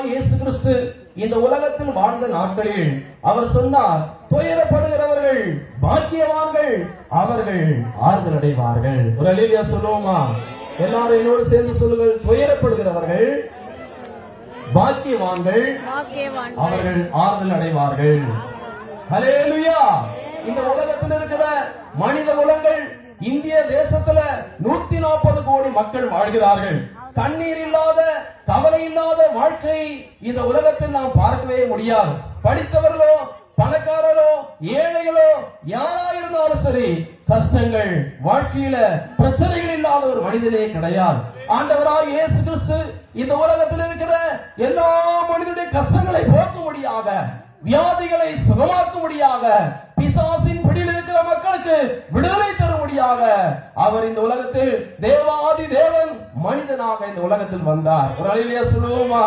இயேசு கிறிஸ்து இந்த உலகத்தில் வாழ்ந்த நாட்களில் அவர் சொன்னார், துயரப்படுகிறவர்கள் பாக்கியவான்கள், அவர்கள் ஆறுதல் அடைவார்கள். ஒரு அல்லேலூயா சொல்லுவோமா? எல்லாரும் என்னோடு சேர்ந்து சொல்லுங்கள். துயரப்படுகிறவர்கள் பாக்கியவான்கள், அவர்கள் ஆறுதல் அடைவார்கள். அல்லேலூயா. இந்த உலகத்தில் இருக்கிற மனித குலங்கள், இந்திய தேசத்துல 140 கோடி மக்கள் வாழ்கிறார்கள். கண்ணீர் இல்லாத, கவலை இல்லாத வாழ்க்கை இந்த உலகத்தில் நாம் பார்க்கவே முடியாது. படித்தவர்களோ, பணக்காரரோ, ஏழைகளோ, யாரா இருந்தாலும் சரி, கஷ்டங்கள் வாழ்க்கையில பிரச்சனைகள் இல்லாத ஒரு மனிதனே கிடையாது. ஆண்டவராய் இயேசு கிறிஸ்து இந்த உலகத்தில் இருக்கிற எல்லா மனிதனுடைய கஷ்டங்களை போக்கும்படியாக, வியாதிகளை சுகமாக்கும்படியாக, பிசாசின் பிடியில் இருக்கிற மக்களுக்கு விடுதலை தரும்படியாக அவர் இந்த உலகத்தில் தேவாதி தேவன் மனிதனாக இந்த உலகத்தில் வந்தார். ஒரு அல்லேலூயா சொல்லுவோமா?